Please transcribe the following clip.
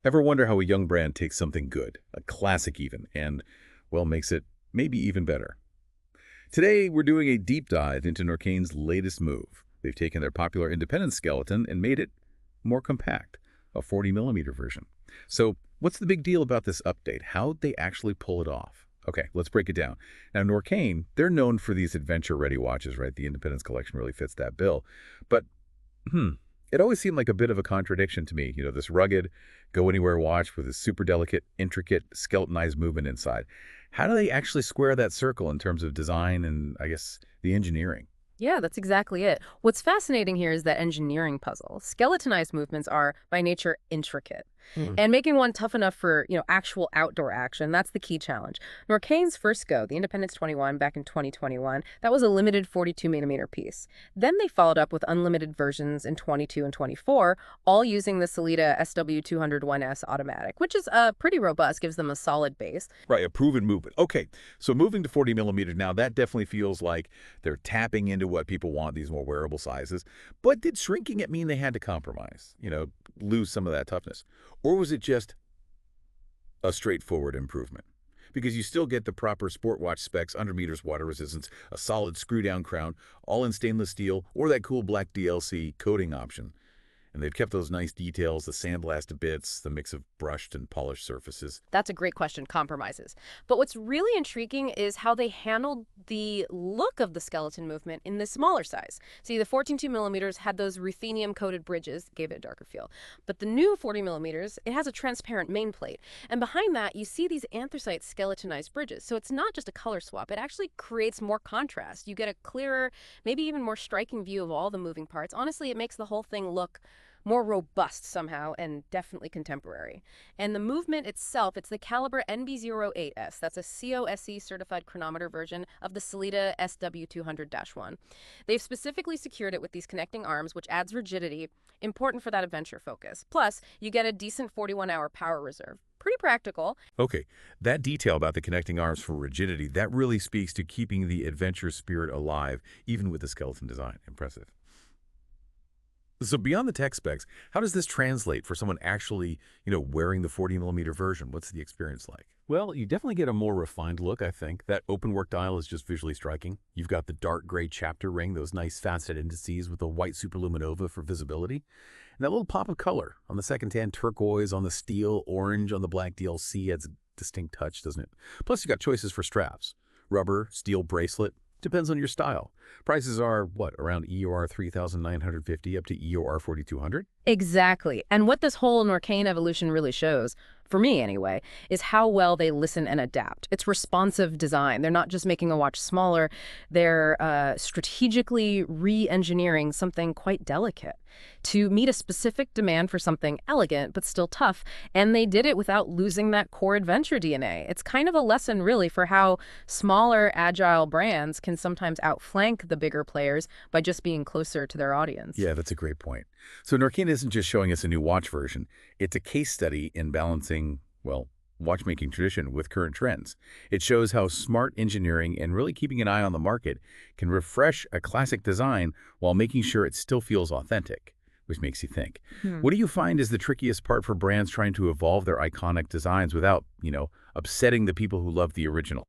Ever wonder how a young brand takes something good, a classic even, and, well, makes it maybe even better? Today, we're doing a deep dive into Norqain's latest move. They've taken their popular Independence Skeleton and made it more compact, a 40mm version. So, what's the big deal about this update? How'd they actually pull it off? Okay, let's break it down. Now, Norqain, they're known for these adventure-ready watches, right? The Independence Collection really fits that bill. But it always seemed like a bit of a contradiction to me. This rugged, go-anywhere watch with this super delicate, intricate, skeletonized movement inside. How do they actually square that circle in terms of design and, I guess, the engineering? Yeah, that's exactly it. What's fascinating here is that engineering puzzle. Skeletonized movements are, by nature, intricate. Hmm. And making one tough enough for, actual outdoor action, that's the key challenge. Norqain's first go, the Independence 21 back in 2021, that was a limited 42 millimeter piece. Then they followed up with unlimited versions in 22 and 24, all using the Sellita SW201S automatic, which is pretty robust, gives them a solid base. Right, a proven movement. Okay, so moving to 40mm now, that definitely feels like they're tapping into what people want, these more wearable sizes. But did shrinking it mean they had to compromise, lose some of that toughness? Or was it just a straightforward improvement? Because you still get the proper sport watch specs, under meters water resistance, a solid screw-down crown, all in stainless steel, or that cool black DLC coating option. And they've kept those nice details, the sandblasted bits, the mix of brushed and polished surfaces. That's a great question, compromises. But what's really intriguing is how they handled the look of the skeleton movement in the smaller size. See, the 14.2 millimeters had those ruthenium-coated bridges, gave it a darker feel. But the new 40 millimeters, it has a transparent main plate. And behind that, you see these anthracite skeletonized bridges. So it's not just a color swap. It actually creates more contrast. You get a clearer, maybe even more striking view of all the moving parts. Honestly, it makes the whole thing look more robust somehow, and definitely contemporary. And the movement itself, it's the caliber NB08S. That's a COSC certified chronometer version of the Sellita SW200-1. They've specifically secured it with these connecting arms, which adds rigidity, important for that adventure focus. Plus, you get a decent 41-hour power reserve. Pretty practical. Okay, that detail about the connecting arms for rigidity, that really speaks to keeping the adventure spirit alive, even with the skeleton design. Impressive. So beyond the tech specs, how does this translate for someone actually, wearing the 40mm version? What's the experience like? Well, you definitely get a more refined look, I think. That open work dial is just visually striking. You've got the dark gray chapter ring, those nice faceted indices with the white superluminova for visibility. And that little pop of color on the second-tan turquoise, on the steel, orange, on the black DLC adds a distinct touch, doesn't it? Plus, you got choices for straps. Rubber, steel bracelet. Depends on your style. Prices are, what, around EUR 3,950 up to EUR 4,200? Exactly. And what this whole Norqain evolution really shows, for me anyway, is how well they listen and adapt. It's responsive design. They're not just making a watch smaller, they're strategically re-engineering something quite delicate to meet a specific demand for something elegant but still tough, and they did it without losing that core adventure DNA. It's kind of a lesson, really, for how smaller, agile brands can sometimes outflank the bigger players by just being closer to their audience. Yeah, that's a great point. So Norqain isn't just showing us a new watch version. It's a case study in balancing, well, watchmaking tradition with current trends. It shows how smart engineering and really keeping an eye on the market can refresh a classic design while making sure it still feels authentic, which makes you think. What do you find is the trickiest part for brands trying to evolve their iconic designs without, upsetting the people who love the original?